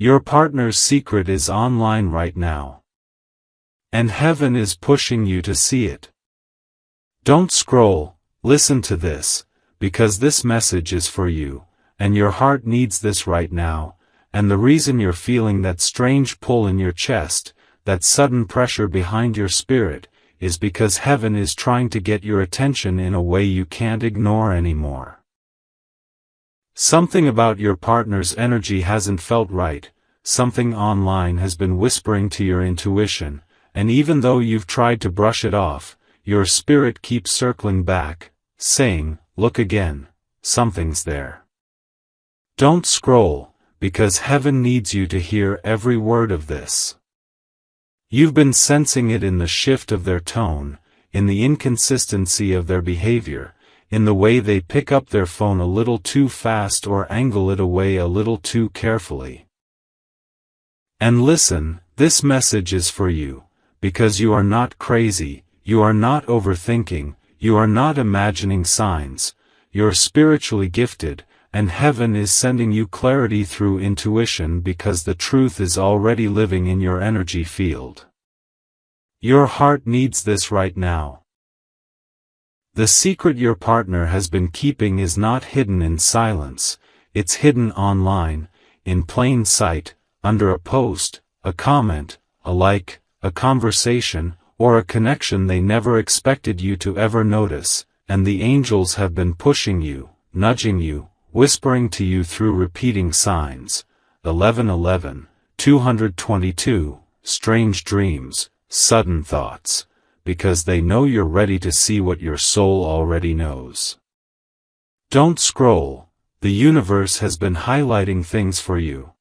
Your partner's secret is online right now. And heaven is pushing you to see it. Don't scroll, listen to this, because this message is for you, and your heart needs this right now, and the reason you're feeling that strange pull in your chest, that sudden pressure behind your spirit, is because heaven is trying to get your attention in a way you can't ignore anymore. Something about your partner's energy hasn't felt right, something online has been whispering to your intuition, and even though you've tried to brush it off, your spirit keeps circling back, saying, "Look again, something's there." Don't scroll, because heaven needs you to hear every word of this. You've been sensing it in the shift of their tone, in the inconsistency of their behavior, in the way they pick up their phone a little too fast or angle it away a little too carefully. And listen, this message is for you, because you are not crazy, you are not overthinking, you are not imagining signs, you're spiritually gifted, and heaven is sending you clarity through intuition because the truth is already living in your energy field. Your heart needs this right now. The secret your partner has been keeping is not hidden in silence, it's hidden online, in plain sight, under a post, a comment, a like, a conversation, or a connection they never expected you to ever notice, and the angels have been pushing you, nudging you, whispering to you through repeating signs, 1111, 222, strange dreams, sudden thoughts, because they know you're ready to see what your soul already knows. Don't scroll, the universe has been highlighting things for you.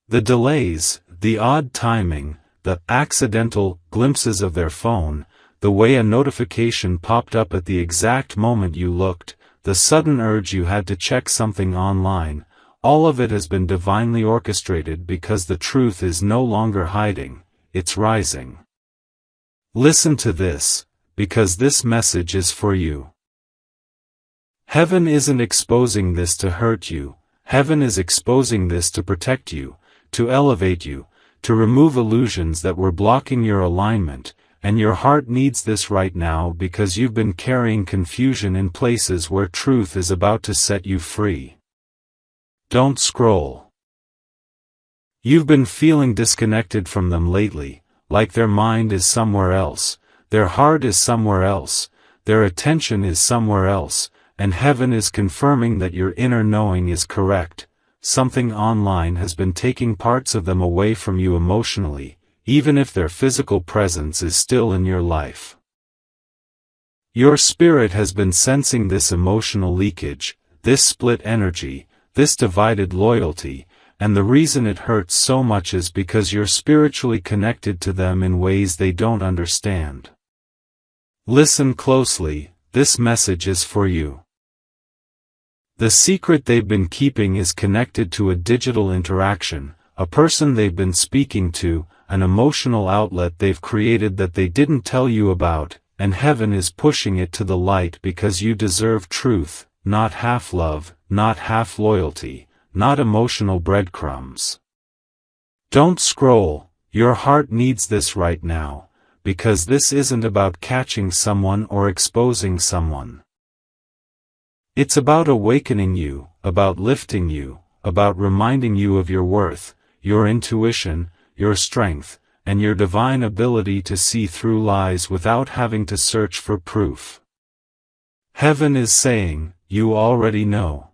The delays, the odd timing, the accidental glimpses of their phone, the way a notification popped up at the exact moment you looked, the sudden urge you had to check something online, all of it has been divinely orchestrated because the truth is no longer hiding, it's rising. Listen to this, because this message is for you. Heaven isn't exposing this to hurt you, heaven is exposing this to protect you, to elevate you, to remove illusions that were blocking your alignment, and your heart needs this right now because you've been carrying confusion in places where truth is about to set you free. Don't scroll. You've been feeling disconnected from them lately, like their mind is somewhere else, their heart is somewhere else, their attention is somewhere else, and heaven is confirming that your inner knowing is correct. Something online has been taking parts of them away from you emotionally, even if their physical presence is still in your life. Your spirit has been sensing this emotional leakage, this split energy, this divided loyalty, and the reason it hurts so much is because you're spiritually connected to them in ways they don't understand. Listen closely, this message is for you. The secret they've been keeping is connected to a digital interaction, a person they've been speaking to, an emotional outlet they've created that they didn't tell you about, and heaven is pushing it to the light because you deserve truth, not half love, not half loyalty, not emotional breadcrumbs. Don't scroll, your heart needs this right now, because this isn't about catching someone or exposing someone. It's about awakening you, about lifting you, about reminding you of your worth, your intuition, your strength, and your divine ability to see through lies without having to search for proof. Heaven is saying, you already know.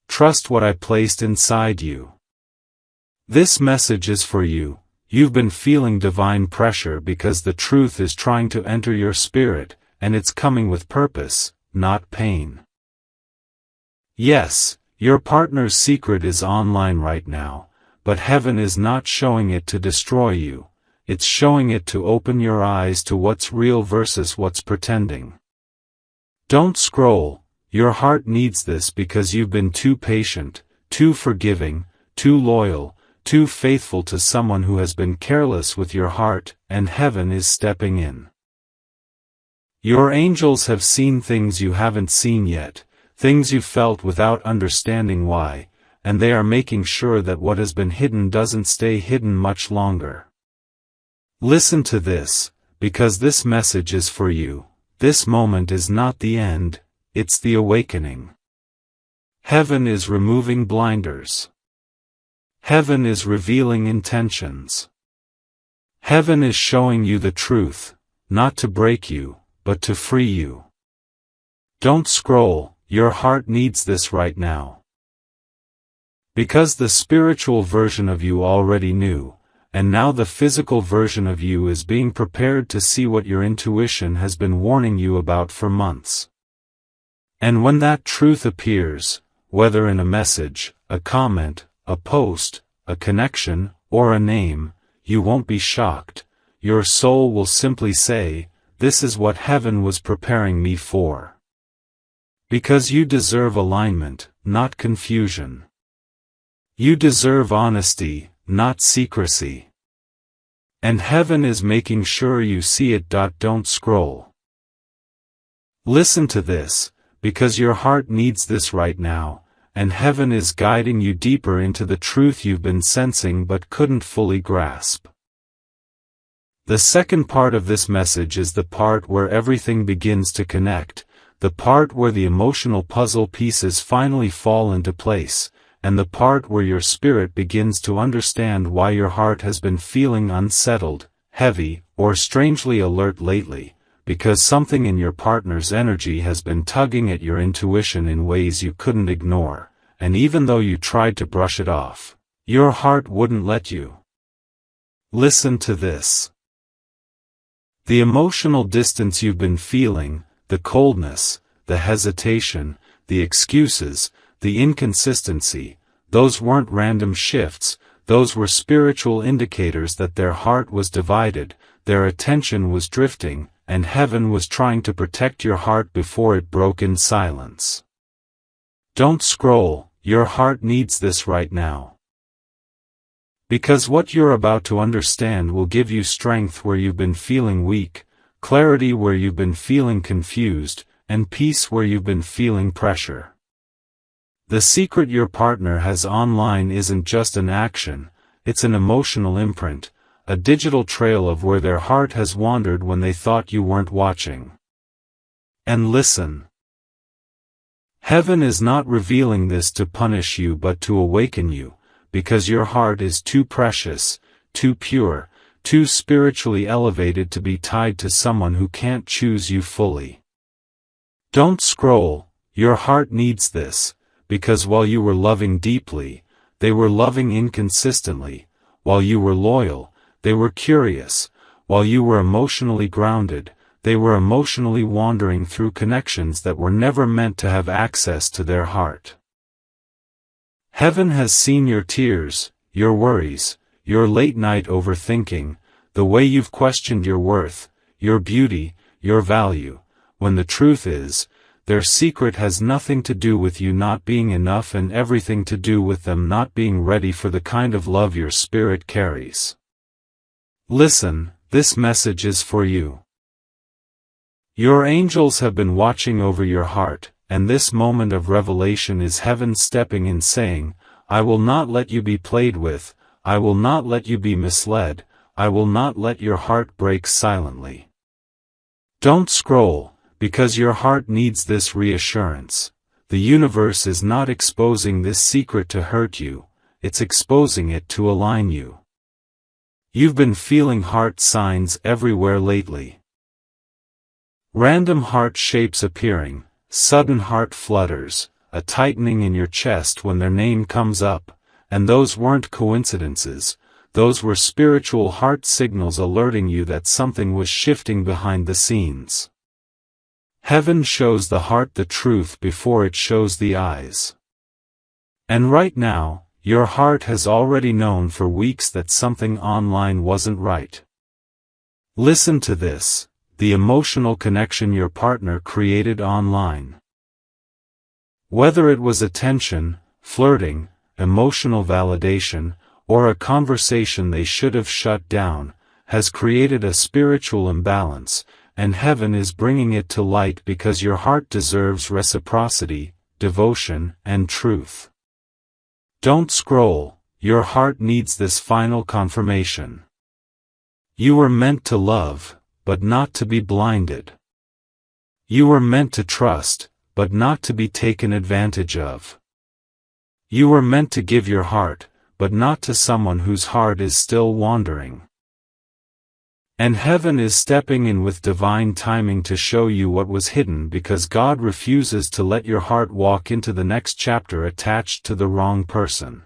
Trust what I placed inside you. This message is for you. You've been feeling divine pressure because the truth is trying to enter your spirit, and it's coming with purpose, not pain. Yes, your partner's secret is online right now, but heaven is not showing it to destroy you, it's showing it to open your eyes to what's real versus what's pretending. Don't scroll, your heart needs this because you've been too patient, too forgiving, too loyal, too faithful to someone who has been careless with your heart, and heaven is stepping in. Your angels have seen things you haven't seen yet, things you felt without understanding why, and they are making sure that what has been hidden doesn't stay hidden much longer. Listen to this, because this message is for you. This moment is not the end, it's the awakening. Heaven is removing blinders. Heaven is revealing intentions. Heaven is showing you the truth, not to break you, but to free you. Don't scroll, your heart needs this right now. Because the spiritual version of you already knew, and now the physical version of you is being prepared to see what your intuition has been warning you about for months. And when that truth appears, whether in a message, a comment, a post, a connection, or a name, you won't be shocked. Your soul will simply say, "This is what heaven was preparing me for." Because you deserve alignment, not confusion. You deserve honesty, not secrecy. And heaven is making sure you see it. Don't scroll. Listen to this, because your heart needs this right now, and heaven is guiding you deeper into the truth you've been sensing but couldn't fully grasp. The second part of this message is the part where everything begins to connect, the part where the emotional puzzle pieces finally fall into place, and the part where your spirit begins to understand why your heart has been feeling unsettled, heavy, or strangely alert lately, because something in your partner's energy has been tugging at your intuition in ways you couldn't ignore, and even though you tried to brush it off, your heart wouldn't let you. Listen to this. The emotional distance you've been feeling, the coldness, the hesitation, the excuses, the inconsistency, those weren't random shifts, those were spiritual indicators that their heart was divided, their attention was drifting, and heaven was trying to protect your heart before it broke in silence. Don't scroll, your heart needs this right now. Because what you're about to understand will give you strength where you've been feeling weak, clarity where you've been feeling confused, and peace where you've been feeling pressure. The secret your partner has online isn't just an action, it's an emotional imprint, a digital trail of where their heart has wandered when they thought you weren't watching. And listen. Heaven is not revealing this to punish you but to awaken you, because your heart is too precious, too pure, too spiritually elevated to be tied to someone who can't choose you fully. Don't scroll, your heart needs this, because while you were loving deeply, they were loving inconsistently, while you were loyal, they were curious, while you were emotionally grounded, they were emotionally wandering through connections that were never meant to have access to their heart. Heaven has seen your tears, your worries, your late-night overthinking, the way you've questioned your worth, your beauty, your value, when the truth is, their secret has nothing to do with you not being enough and everything to do with them not being ready for the kind of love your spirit carries. Listen, this message is for you. Your angels have been watching over your heart, and this moment of revelation is heaven stepping in saying, "I will not let you be played with, I will not let you be misled, I will not let your heart break silently." Don't scroll, because your heart needs this reassurance. The universe is not exposing this secret to hurt you, it's exposing it to align you. You've been feeling heart signs everywhere lately. Random heart shapes appearing, sudden heart flutters, a tightening in your chest when their name comes up, and those weren't coincidences, those were spiritual heart signals alerting you that something was shifting behind the scenes. Heaven shows the heart the truth before it shows the eyes. And right now, your heart has already known for weeks that something online wasn't right. Listen to this, the emotional connection your partner created online. Whether it was attention, flirting, emotional validation, or a conversation they should have shut down, has created a spiritual imbalance, and heaven is bringing it to light because your heart deserves reciprocity, devotion, and truth. Don't scroll, your heart needs this final confirmation. You were meant to love, but not to be blinded. You were meant to trust, but not to be taken advantage of. You were meant to give your heart, but not to someone whose heart is still wandering. And heaven is stepping in with divine timing to show you what was hidden, because God refuses to let your heart walk into the next chapter attached to the wrong person.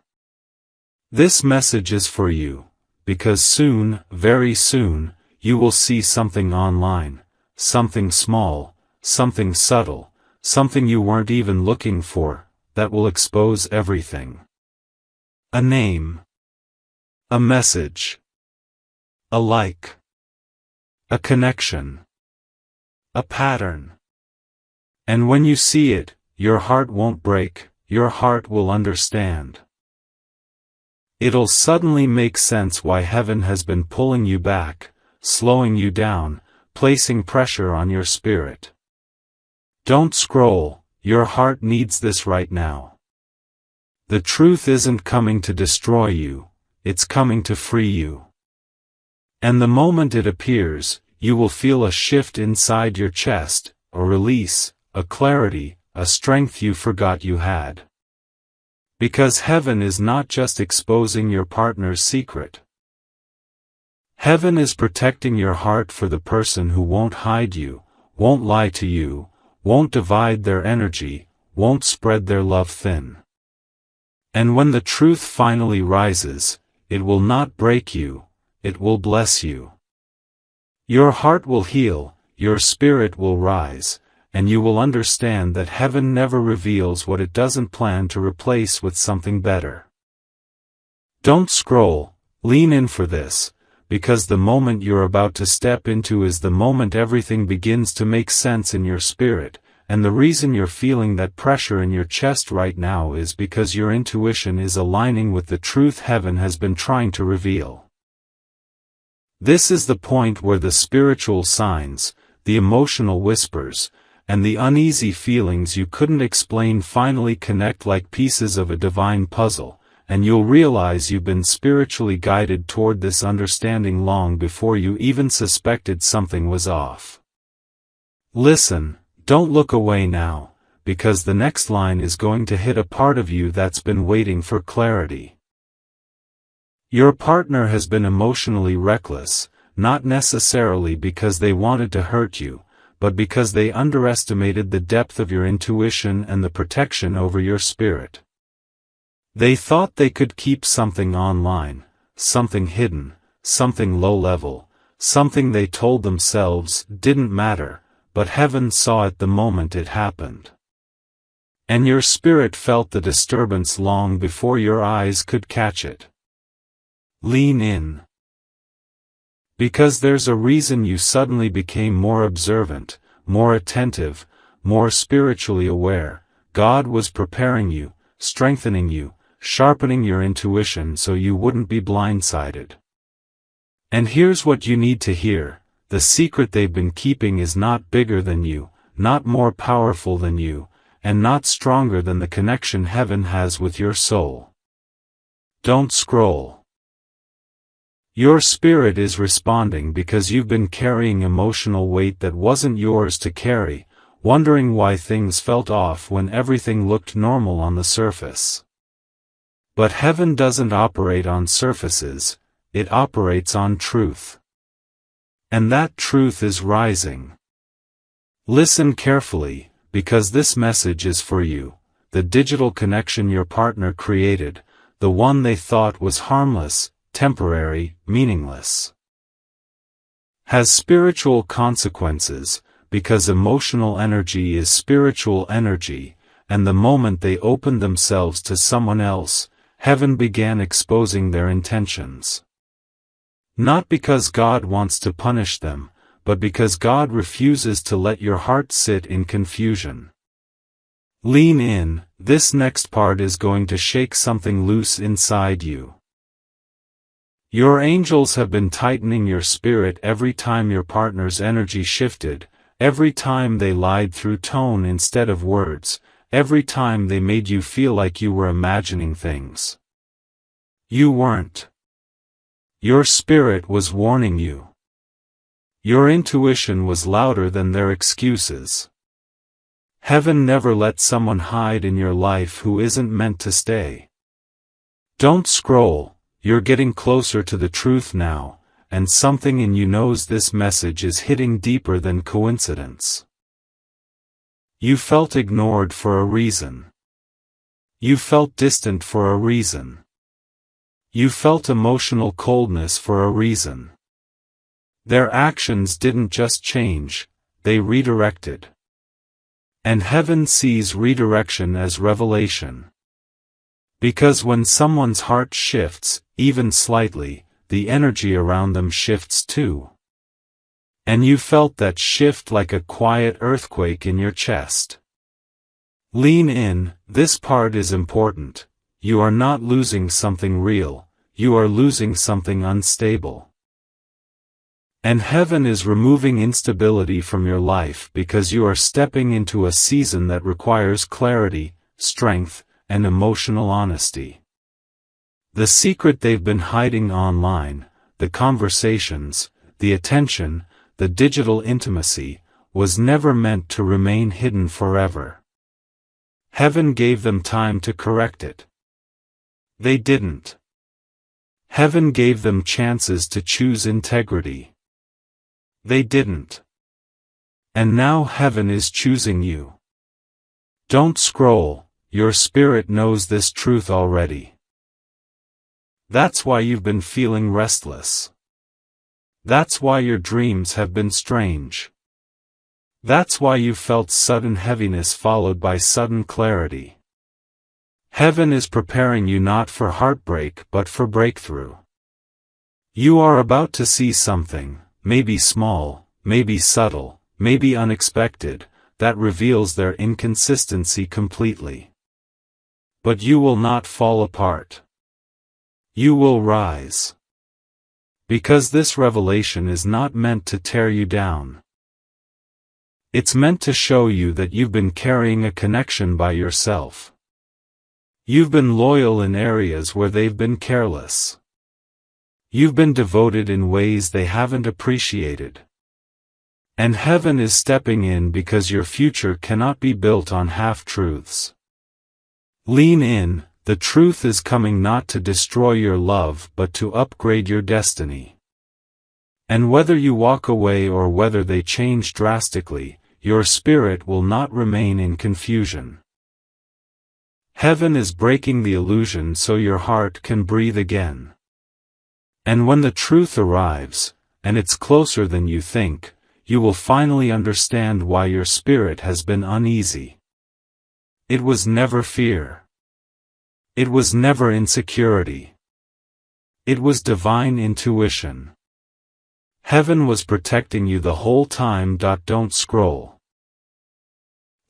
This message is for you, because soon, very soon, you will see something online, something small, something subtle, something you weren't even looking for, that will expose everything. A name. A message. A like. A connection. A pattern. And when you see it, your heart won't break, your heart will understand. It'll suddenly make sense why heaven has been pulling you back, slowing you down, placing pressure on your spirit. Don't scroll, your heart needs this right now. The truth isn't coming to destroy you, it's coming to free you. And the moment it appears, you will feel a shift inside your chest, a release, a clarity, a strength you forgot you had. Because heaven is not just exposing your partner's secret. Heaven is protecting your heart for the person who won't hide you, won't lie to you, won't divide their energy, won't spread their love thin. And when the truth finally rises, it will not break you, it will bless you. Your heart will heal, your spirit will rise, and you will understand that heaven never reveals what it doesn't plan to replace with something better. Don't scroll, lean in for this, because the moment you're about to step into is the moment everything begins to make sense in your spirit, and the reason you're feeling that pressure in your chest right now is because your intuition is aligning with the truth heaven has been trying to reveal. This is the point where the spiritual signs, the emotional whispers, and the uneasy feelings you couldn't explain finally connect like pieces of a divine puzzle, and you'll realize you've been spiritually guided toward this understanding long before you even suspected something was off. Listen, don't look away now, because the next line is going to hit a part of you that's been waiting for clarity. Your partner has been emotionally reckless, not necessarily because they wanted to hurt you, but because they underestimated the depth of your intuition and the protection over your spirit. They thought they could keep something online, something hidden, something low-level, something they told themselves didn't matter, but heaven saw it the moment it happened. And your spirit felt the disturbance long before your eyes could catch it. Lean in. Because there's a reason you suddenly became more observant, more attentive, more spiritually aware. God was preparing you, strengthening you, sharpening your intuition so you wouldn't be blindsided. And here's what you need to hear: the secret they've been keeping is not bigger than you, not more powerful than you, and not stronger than the connection heaven has with your soul. Don't scroll. Your spirit is responding because you've been carrying emotional weight that wasn't yours to carry, wondering why things felt off when everything looked normal on the surface. But heaven doesn't operate on surfaces, it operates on truth. And that truth is rising. Listen carefully, because this message is for you, the digital connection your partner created, the one they thought was harmless, temporary, meaningless, has spiritual consequences, because emotional energy is spiritual energy, and the moment they opened themselves to someone else, heaven began exposing their intentions. Not because God wants to punish them, but because God refuses to let your heart sit in confusion. Lean in, this next part is going to shake something loose inside you. Your angels have been tightening your spirit every time your partner's energy shifted, every time they lied through tone instead of words, every time they made you feel like you were imagining things. You weren't. Your spirit was warning you. Your intuition was louder than their excuses. Heaven never lets someone hide in your life who isn't meant to stay. Don't scroll, you're getting closer to the truth now, and something in you knows this message is hitting deeper than coincidence. You felt ignored for a reason. You felt distant for a reason. You felt emotional coldness for a reason. Their actions didn't just change, they redirected. And heaven sees redirection as revelation. Because when someone's heart shifts, even slightly, the energy around them shifts too. And you felt that shift like a quiet earthquake in your chest. Lean in, this part is important. You are not losing something real, you are losing something unstable. And heaven is removing instability from your life because you are stepping into a season that requires clarity, strength, and emotional honesty. The secret they've been hiding online, the conversations, the attention, the digital intimacy, was never meant to remain hidden forever. Heaven gave them time to correct it. They didn't. Heaven gave them chances to choose integrity. They didn't. And now heaven is choosing you. Don't scroll, your spirit knows this truth already. That's why you've been feeling restless. That's why your dreams have been strange. That's why you felt sudden heaviness followed by sudden clarity. Heaven is preparing you not for heartbreak but for breakthrough. You are about to see something, maybe small, maybe subtle, maybe unexpected, that reveals their inconsistency completely. But you will not fall apart. You will rise. Because this revelation is not meant to tear you down. It's meant to show you that you've been carrying a connection by yourself. You've been loyal in areas where they've been careless. You've been devoted in ways they haven't appreciated. And heaven is stepping in because your future cannot be built on half-truths. Lean in, the truth is coming not to destroy your love but to upgrade your destiny. And whether you walk away or whether they change drastically, your spirit will not remain in confusion. Heaven is breaking the illusion so your heart can breathe again. And when the truth arrives, and it's closer than you think, you will finally understand why your spirit has been uneasy. It was never fear. It was never insecurity. It was divine intuition. Heaven was protecting you the whole time. Don't scroll.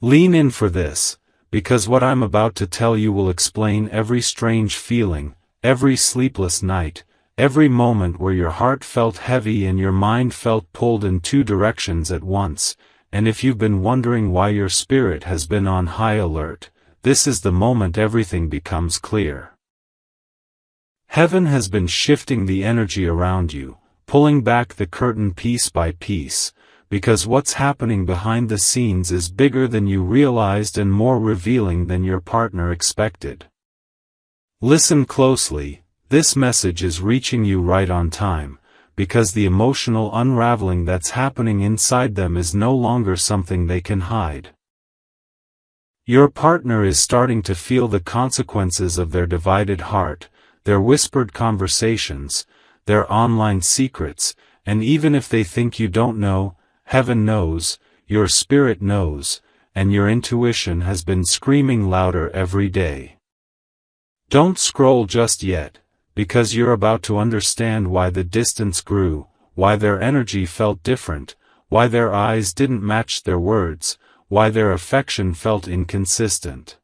Lean in for this, because what I'm about to tell you will explain every strange feeling, every sleepless night, every moment where your heart felt heavy and your mind felt pulled in two directions at once, and if you've been wondering why your spirit has been on high alert, this is the moment everything becomes clear. Heaven has been shifting the energy around you, pulling back the curtain piece by piece, because what's happening behind the scenes is bigger than you realized and more revealing than your partner expected. Listen closely. This message is reaching you right on time, because the emotional unraveling that's happening inside them is no longer something they can hide. Your partner is starting to feel the consequences of their divided heart, their whispered conversations, their online secrets, and even if they think you don't know, heaven knows, your spirit knows, and your intuition has been screaming louder every day. Don't scroll just yet. Because you're about to understand why the distance grew, why their energy felt different, why their eyes didn't match their words, why their affection felt inconsistent.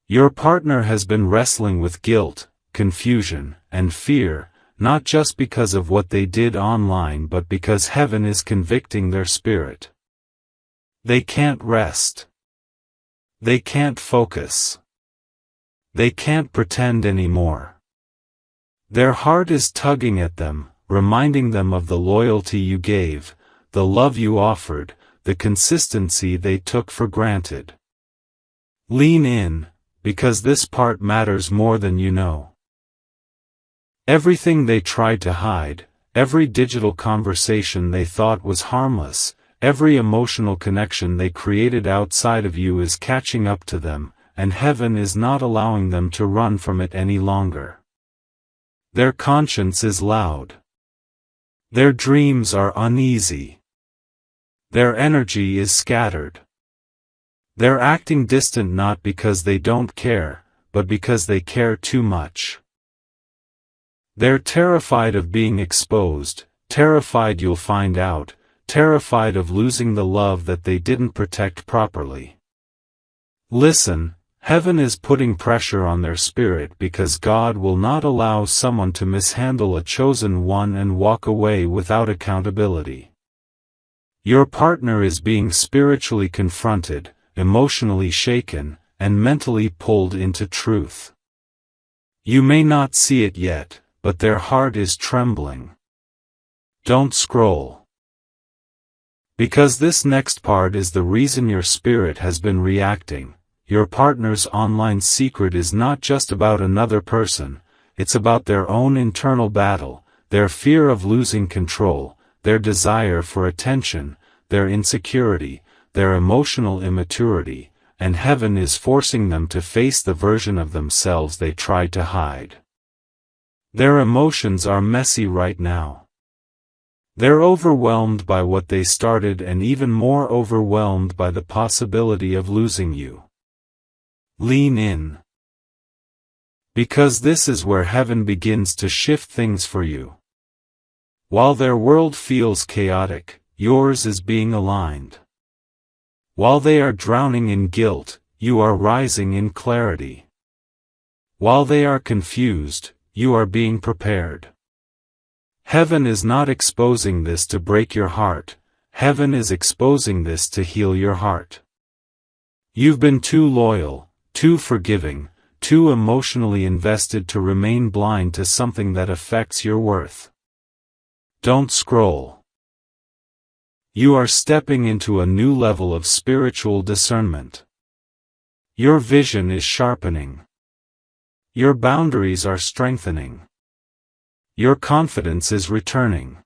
Your partner has been wrestling with guilt, confusion, and fear, not just because of what they did online but because heaven is convicting their spirit. They can't rest. They can't focus. They can't pretend anymore. Their heart is tugging at them, reminding them of the loyalty you gave, the love you offered, the consistency they took for granted. Lean in, because this part matters more than you know. Everything they tried to hide, every digital conversation they thought was harmless, every emotional connection they created outside of you is catching up to them, and heaven is not allowing them to run from it any longer. Their conscience is loud. Their dreams are uneasy. Their energy is scattered. They're acting distant not because they don't care, but because they care too much. They're terrified of being exposed, terrified you'll find out, terrified of losing the love that they didn't protect properly. Listen, heaven is putting pressure on their spirit because God will not allow someone to mishandle a chosen one and walk away without accountability. Your partner is being spiritually confronted, emotionally shaken, and mentally pulled into truth. You may not see it yet, but their heart is trembling. Don't scroll. Because this next part is the reason your spirit has been reacting. Your partner's online secret is not just about another person, it's about their own internal battle, their fear of losing control, their desire for attention, their insecurity, their emotional immaturity, and heaven is forcing them to face the version of themselves they tried to hide. Their emotions are messy right now. They're overwhelmed by what they started and even more overwhelmed by the possibility of losing you. Lean in. Because this is where heaven begins to shift things for you. While their world feels chaotic, yours is being aligned. While they are drowning in guilt, you are rising in clarity. While they are confused, you are being prepared. Heaven is not exposing this to break your heart, heaven is exposing this to heal your heart. You've been too loyal, too forgiving, too emotionally invested to remain blind to something that affects your worth. Don't scroll. You are stepping into a new level of spiritual discernment. Your vision is sharpening. Your boundaries are strengthening. Your confidence is returning.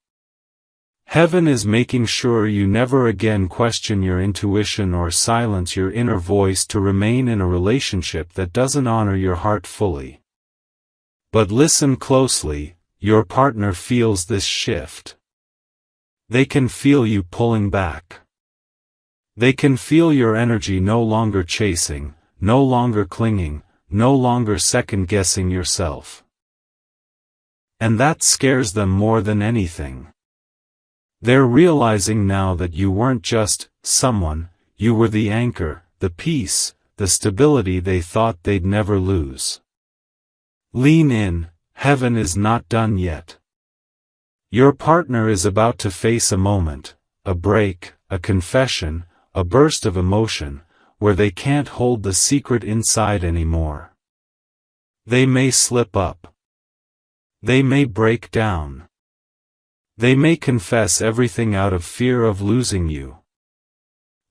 Heaven is making sure you never again question your intuition or silence your inner voice to remain in a relationship that doesn't honor your heart fully. But listen closely, your partner feels this shift. They can feel you pulling back. They can feel your energy no longer chasing, no longer clinging, no longer second-guessing yourself. And that scares them more than anything. They're realizing now that you weren't just someone, you were the anchor, the peace, the stability they thought they'd never lose. Lean in, heaven is not done yet. Your partner is about to face a moment, a break, a confession, a burst of emotion, where they can't hold the secret inside anymore. They may slip up. They may break down. They may confess everything out of fear of losing you.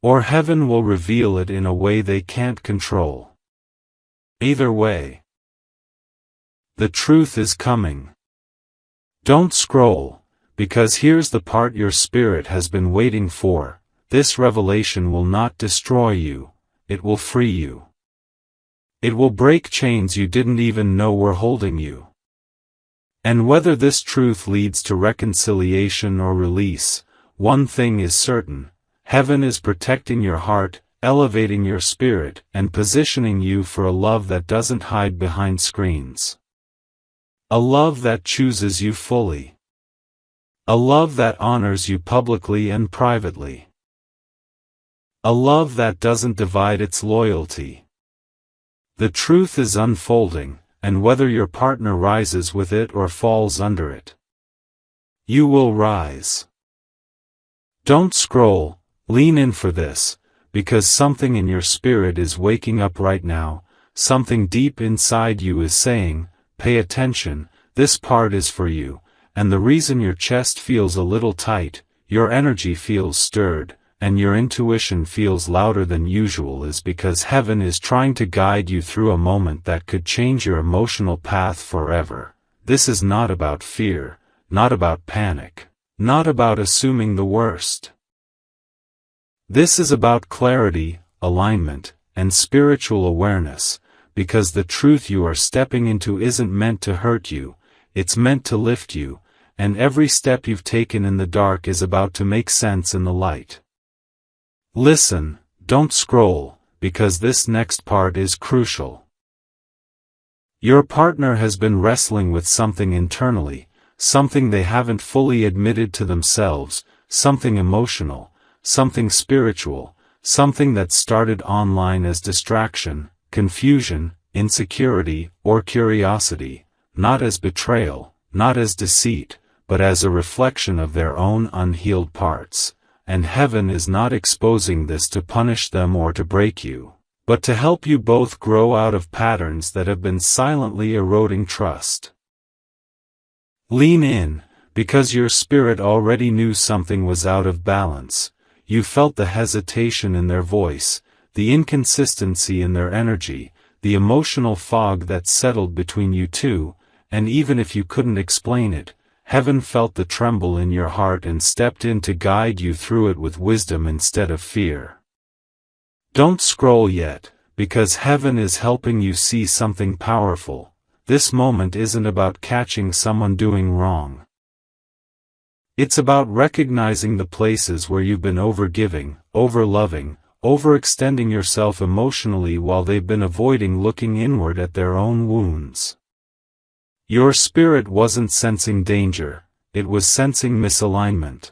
Or heaven will reveal it in a way they can't control. Either way, the truth is coming. Don't scroll, because here's the part your spirit has been waiting for. This revelation will not destroy you, it will free you. It will break chains you didn't even know were holding you. And whether this truth leads to reconciliation or release, one thing is certain, heaven is protecting your heart, elevating your spirit, and positioning you for a love that doesn't hide behind screens. A love that chooses you fully. A love that honors you publicly and privately. A love that doesn't divide its loyalty. The truth is unfolding, and whether your partner rises with it or falls under it, you will rise. Don't scroll, lean in for this, because something in your spirit is waking up right now, something deep inside you is saying, pay attention, this part is for you, and the reason your chest feels a little tight, your energy feels stirred, and your intuition feels louder than usual is because heaven is trying to guide you through a moment that could change your emotional path forever. This is not about fear, not about panic, not about assuming the worst. This is about clarity, alignment, and spiritual awareness, because the truth you are stepping into isn't meant to hurt you, it's meant to lift you, and every step you've taken in the dark is about to make sense in the light. Listen, don't scroll, because this next part is crucial. Your partner has been wrestling with something internally, something they haven't fully admitted to themselves, something emotional, something spiritual, something that started online as distraction, confusion, insecurity, or curiosity, not as betrayal, not as deceit, but as a reflection of their own unhealed parts, and heaven is not exposing this to punish them or to break you, but to help you both grow out of patterns that have been silently eroding trust. Lean in, because your spirit already knew something was out of balance. You felt the hesitation in their voice, the inconsistency in their energy, the emotional fog that settled between you two, and even if you couldn't explain it, heaven felt the tremble in your heart and stepped in to guide you through it with wisdom instead of fear. Don't scroll yet, because heaven is helping you see something powerful. This moment isn't about catching someone doing wrong. It's about recognizing the places where you've been overgiving, overloving, overextending yourself emotionally while they've been avoiding looking inward at their own wounds. Your spirit wasn't sensing danger, it was sensing misalignment.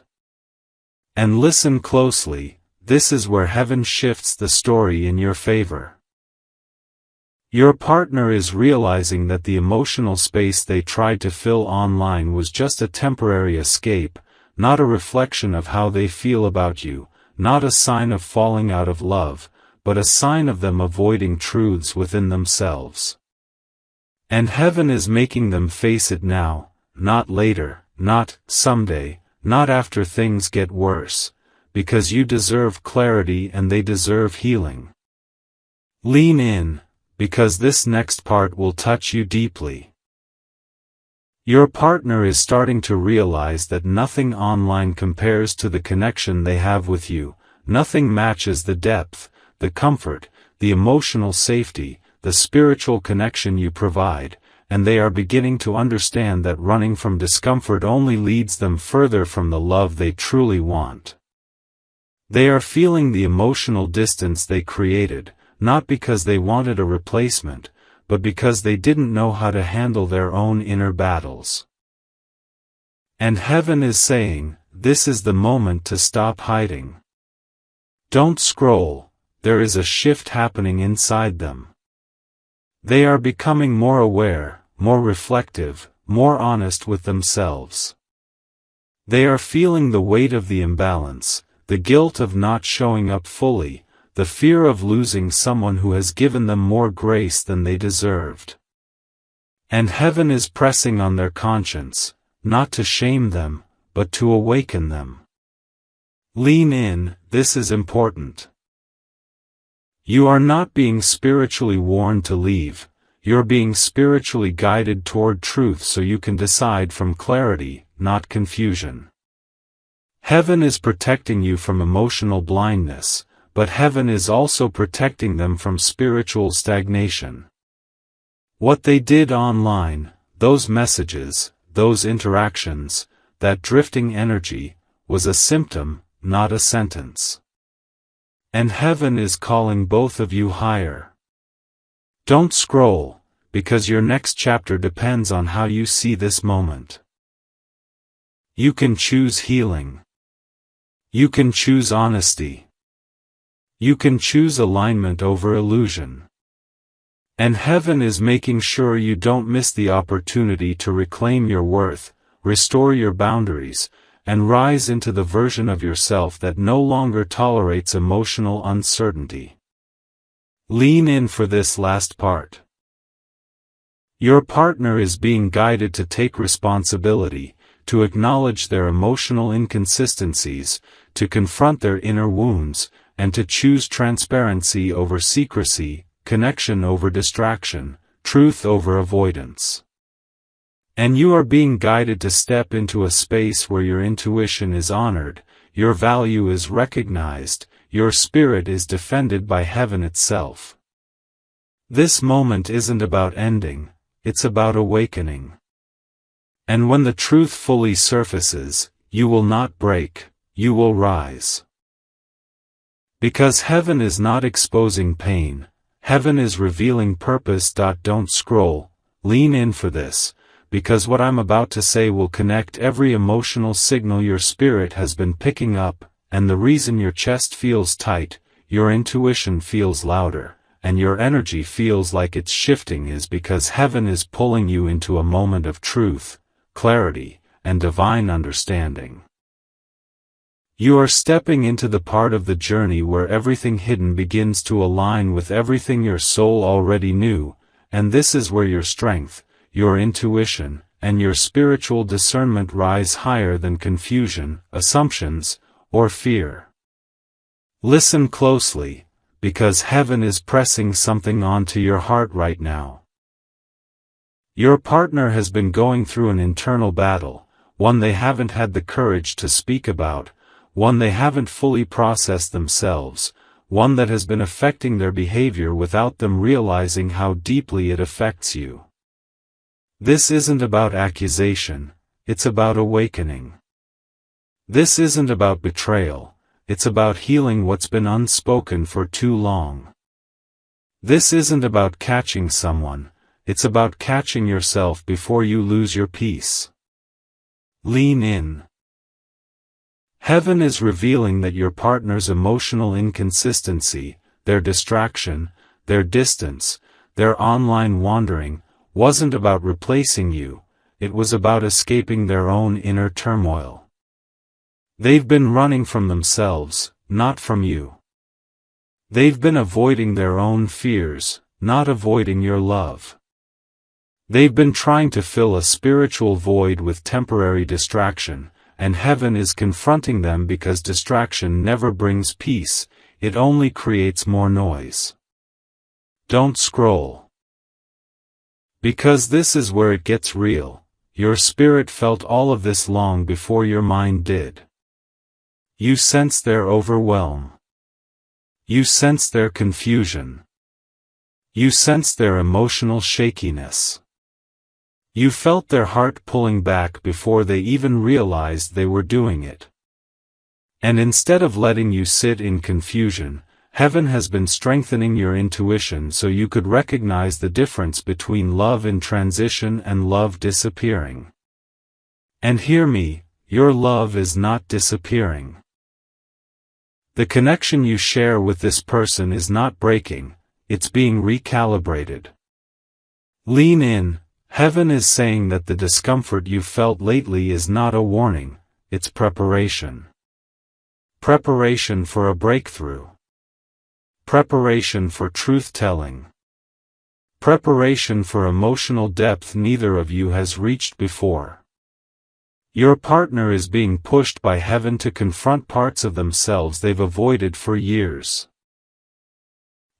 And listen closely, this is where heaven shifts the story in your favor. Your partner is realizing that the emotional space they tried to fill online was just a temporary escape, not a reflection of how they feel about you, not a sign of falling out of love, but a sign of them avoiding truths within themselves. And heaven is making them face it now, not later, not someday, not after things get worse, because you deserve clarity and they deserve healing. Lean in, because this next part will touch you deeply. Your partner is starting to realize that nothing online compares to the connection they have with you, nothing matches the depth, the comfort, the emotional safety, the spiritual connection you provide, and they are beginning to understand that running from discomfort only leads them further from the love they truly want. They are feeling the emotional distance they created, not because they wanted a replacement, but because they didn't know how to handle their own inner battles. And heaven is saying, this is the moment to stop hiding. Don't scroll, there is a shift happening inside them. They are becoming more aware, more reflective, more honest with themselves. They are feeling the weight of the imbalance, the guilt of not showing up fully, the fear of losing someone who has given them more grace than they deserved. And heaven is pressing on their conscience, not to shame them, but to awaken them. Lean in, this is important. You are not being spiritually warned to leave, you're being spiritually guided toward truth so you can decide from clarity, not confusion. Heaven is protecting you from emotional blindness, but heaven is also protecting them from spiritual stagnation. What they did online, those messages, those interactions, that drifting energy, was a symptom, not a sentence. And heaven is calling both of you higher. Don't scroll, because your next chapter depends on how you see this moment. You can choose healing. You can choose honesty. You can choose alignment over illusion. And heaven is making sure you don't miss the opportunity to reclaim your worth, restore your boundaries, and rise into the version of yourself that no longer tolerates emotional uncertainty. Lean in for this last part. Your partner is being guided to take responsibility, to acknowledge their emotional inconsistencies, to confront their inner wounds, and to choose transparency over secrecy, connection over distraction, truth over avoidance. And you are being guided to step into a space where your intuition is honored, your value is recognized, your spirit is defended by heaven itself. This moment isn't about ending, it's about awakening. And when the truth fully surfaces, you will not break, you will rise. Because heaven is not exposing pain, heaven is revealing purpose. Don't scroll, lean in for this, because what I'm about to say will connect every emotional signal your spirit has been picking up, and the reason your chest feels tight, your intuition feels louder, and your energy feels like it's shifting is because heaven is pulling you into a moment of truth, clarity, and divine understanding. You are stepping into the part of the journey where everything hidden begins to align with everything your soul already knew, and this is where your strength, your intuition, and your spiritual discernment rise higher than confusion, assumptions, or fear. Listen closely, because heaven is pressing something onto your heart right now. Your partner has been going through an internal battle, one they haven't had the courage to speak about, one they haven't fully processed themselves, one that has been affecting their behavior without them realizing how deeply it affects you. This isn't about accusation, it's about awakening. This isn't about betrayal, it's about healing what's been unspoken for too long. This isn't about catching someone, it's about catching yourself before you lose your peace. Lean in. Heaven is revealing that your partner's emotional inconsistency, their distraction, their distance, their online wandering, wasn't about replacing you, it was about escaping their own inner turmoil. They've been running from themselves, not from you. They've been avoiding their own fears, not avoiding your love. They've been trying to fill a spiritual void with temporary distraction, and heaven is confronting them because distraction never brings peace, it only creates more noise. Don't scroll. Because this is where it gets real, your spirit felt all of this long before your mind did. You sensed their overwhelm. You sensed their confusion. You sensed their emotional shakiness. You felt their heart pulling back before they even realized they were doing it. And instead of letting you sit in confusion, heaven has been strengthening your intuition so you could recognize the difference between love in transition and love disappearing. And hear me, your love is not disappearing. The connection you share with this person is not breaking, it's being recalibrated. Lean in. Heaven is saying that the discomfort you felt lately is not a warning, it's preparation. Preparation for a breakthrough. Preparation for truth-telling. Preparation for emotional depth neither of you has reached before. Your partner is being pushed by heaven to confront parts of themselves they've avoided for years.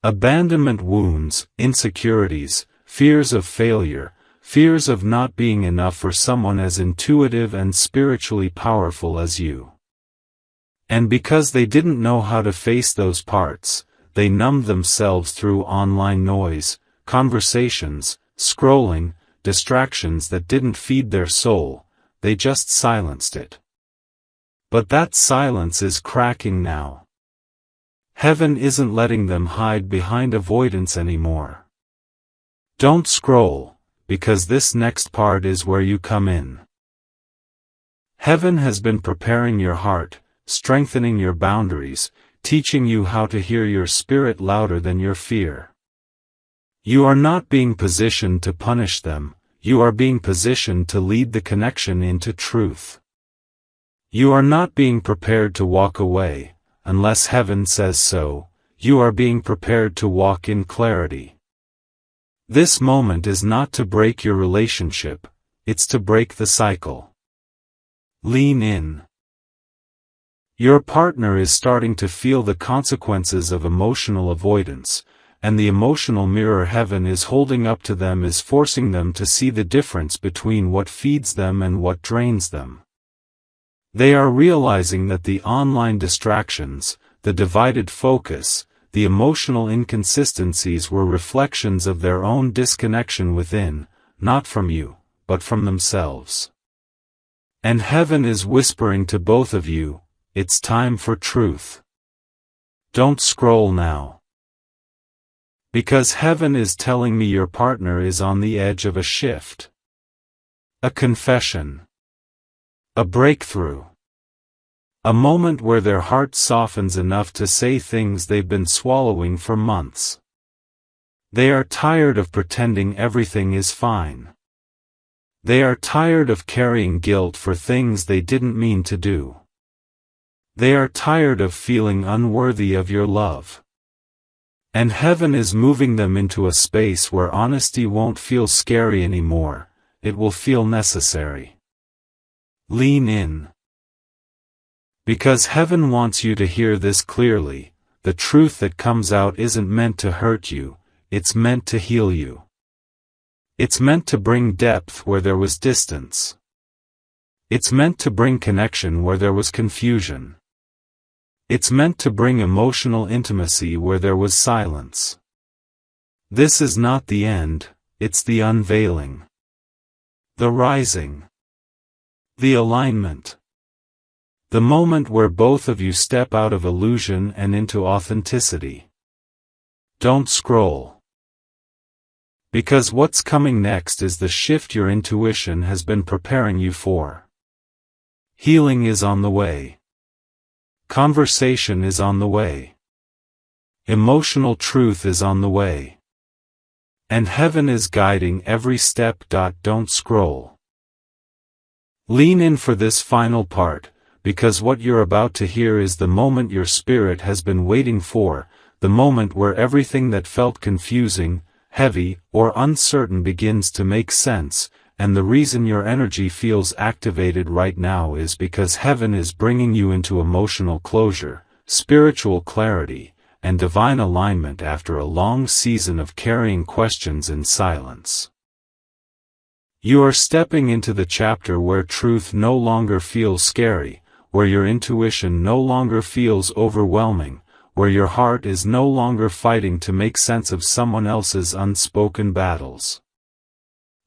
Abandonment wounds, insecurities, fears of failure, fears of not being enough for someone as intuitive and spiritually powerful as you. And because they didn't know how to face those parts, they numbed themselves through online noise, conversations, scrolling, distractions that didn't feed their soul, they just silenced it. But that silence is cracking now. Heaven isn't letting them hide behind avoidance anymore. Don't scroll, because this next part is where you come in. Heaven has been preparing your heart, strengthening your boundaries, teaching you how to hear your spirit louder than your fear. You are not being positioned to punish them, you are being positioned to lead the connection into truth. You are not being prepared to walk away, unless heaven says so. You are being prepared to walk in clarity. This moment is not to break your relationship, it's to break the cycle. Lean in. Your partner is starting to feel the consequences of emotional avoidance, and the emotional mirror heaven is holding up to them is forcing them to see the difference between what feeds them and what drains them. They are realizing that the online distractions, the divided focus, the emotional inconsistencies were reflections of their own disconnection within, not from you, but from themselves. And heaven is whispering to both of you, it's time for truth. Don't scroll now. Because heaven is telling me your partner is on the edge of a shift. A confession. A breakthrough. A moment where their heart softens enough to say things they've been swallowing for months. They are tired of pretending everything is fine. They are tired of carrying guilt for things they didn't mean to do. They are tired of feeling unworthy of your love. And heaven is moving them into a space where honesty won't feel scary anymore, it will feel necessary. Lean in. Because heaven wants you to hear this clearly, the truth that comes out isn't meant to hurt you, it's meant to heal you. It's meant to bring depth where there was distance. It's meant to bring connection where there was confusion. It's meant to bring emotional intimacy where there was silence. This is not the end, it's the unveiling. The rising. The alignment. The moment where both of you step out of illusion and into authenticity. Don't scroll. Because what's coming next is the shift your intuition has been preparing you for. Healing is on the way. Conversation is on the way. Emotional truth is on the way. And heaven is guiding every step. Don't scroll. Lean in for this final part, because what you're about to hear is the moment your spirit has been waiting for, the moment where everything that felt confusing, heavy, or uncertain begins to make sense, and the reason your energy feels activated right now is because heaven is bringing you into emotional closure, spiritual clarity, and divine alignment after a long season of carrying questions in silence. You are stepping into the chapter where truth no longer feels scary, where your intuition no longer feels overwhelming, where your heart is no longer fighting to make sense of someone else's unspoken battles.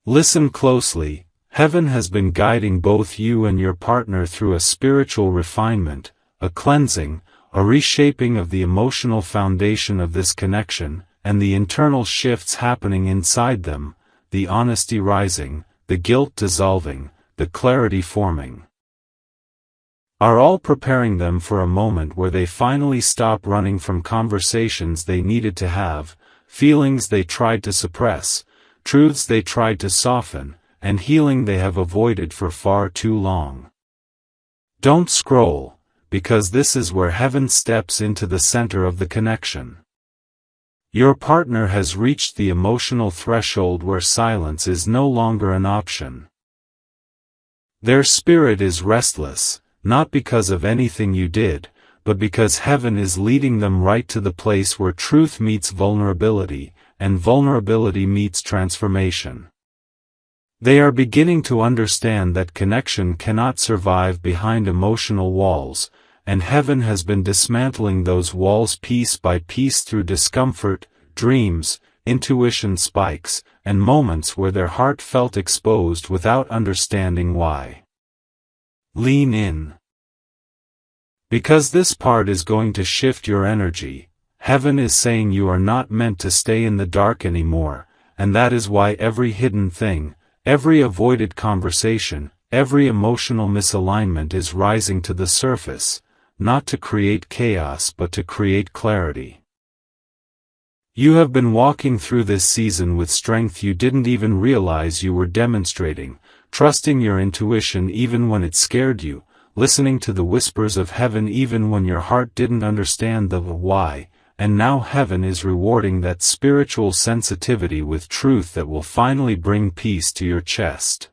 Listen closely, heaven has been guiding both you and your partner through a spiritual refinement, a cleansing, a reshaping of the emotional foundation of this connection, and the internal shifts happening inside them, the honesty rising, the guilt dissolving, the clarity forming. Are all preparing them for a moment where they finally stop running from conversations they needed to have, feelings they tried to suppress, truths they tried to soften, and healing they have avoided for far too long. Don't scroll, because this is where heaven steps into the center of the connection. Your partner has reached the emotional threshold where silence is no longer an option. Their spirit is restless, not because of anything you did, but because heaven is leading them right to the place where truth meets vulnerability, and vulnerability meets transformation. They are beginning to understand that connection cannot survive behind emotional walls, and heaven has been dismantling those walls piece by piece through discomfort, dreams, intuition spikes, and moments where their heart felt exposed without understanding why. Lean in. Because this part is going to shift your energy, heaven is saying you are not meant to stay in the dark anymore, and that is why every hidden thing, every avoided conversation, every emotional misalignment is rising to the surface, not to create chaos but to create clarity. You have been walking through this season with strength you didn't even realize you were demonstrating, trusting your intuition even when it scared you, listening to the whispers of heaven even when your heart didn't understand the why, and now heaven is rewarding that spiritual sensitivity with truth that will finally bring peace to your chest.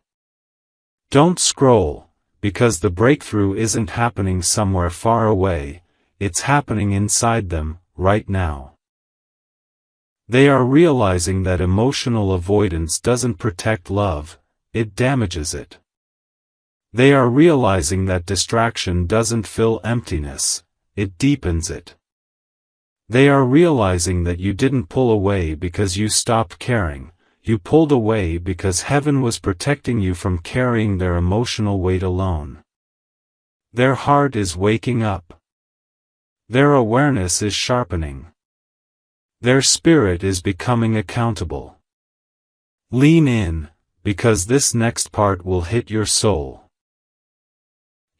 Don't scroll, because the breakthrough isn't happening somewhere far away, it's happening inside them, right now. They are realizing that emotional avoidance doesn't protect love, it damages it. They are realizing that distraction doesn't fill emptiness, it deepens it. They are realizing that you didn't pull away because you stopped caring, you pulled away because heaven was protecting you from carrying their emotional weight alone. Their heart is waking up. Their awareness is sharpening. Their spirit is becoming accountable. Lean in, because this next part will hit your soul.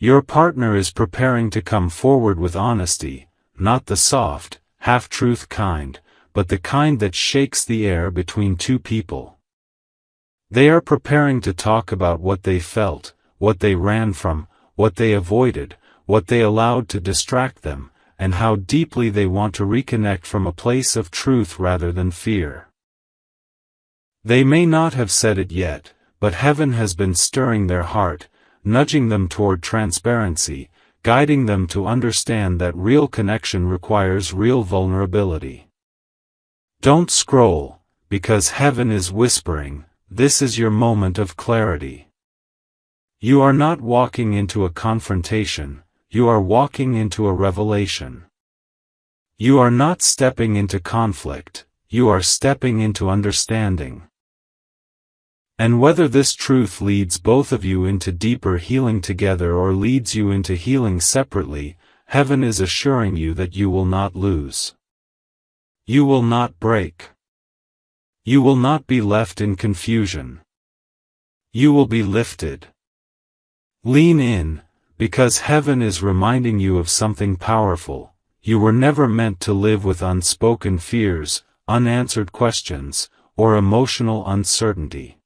Your partner is preparing to come forward with honesty, not the soft, half-truth kind, but the kind that shakes the air between two people. They are preparing to talk about what they felt, what they ran from, what they avoided, what they allowed to distract them, and how deeply they want to reconnect from a place of truth rather than fear. They may not have said it yet, but heaven has been stirring their heart, nudging them toward transparency, guiding them to understand that real connection requires real vulnerability. Don't scroll, because heaven is whispering, this is your moment of clarity. You are not walking into a confrontation, you are walking into a revelation. You are not stepping into conflict, you are stepping into understanding. And whether this truth leads both of you into deeper healing together or leads you into healing separately, heaven is assuring you that you will not lose. You will not break. You will not be left in confusion. You will be lifted. Lean in, because heaven is reminding you of something powerful. You were never meant to live with unspoken fears, unanswered questions, or emotional uncertainty.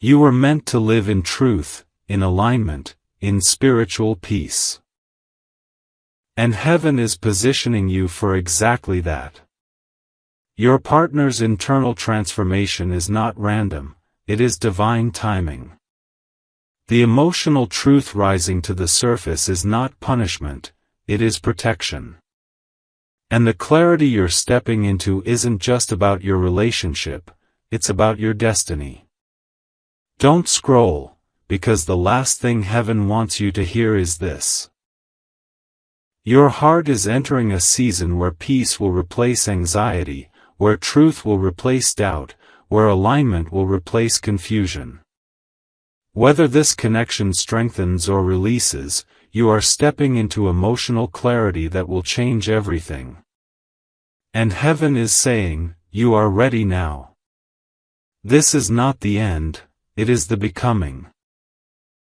You were meant to live in truth, in alignment, in spiritual peace. And heaven is positioning you for exactly that. Your partner's internal transformation is not random, it is divine timing. The emotional truth rising to the surface is not punishment, it is protection. And the clarity you're stepping into isn't just about your relationship, it's about your destiny. Don't scroll, because the last thing heaven wants you to hear is this. Your heart is entering a season where peace will replace anxiety, where truth will replace doubt, where alignment will replace confusion. Whether this connection strengthens or releases, you are stepping into emotional clarity that will change everything. And heaven is saying, you are ready now. This is not the end, it is the becoming.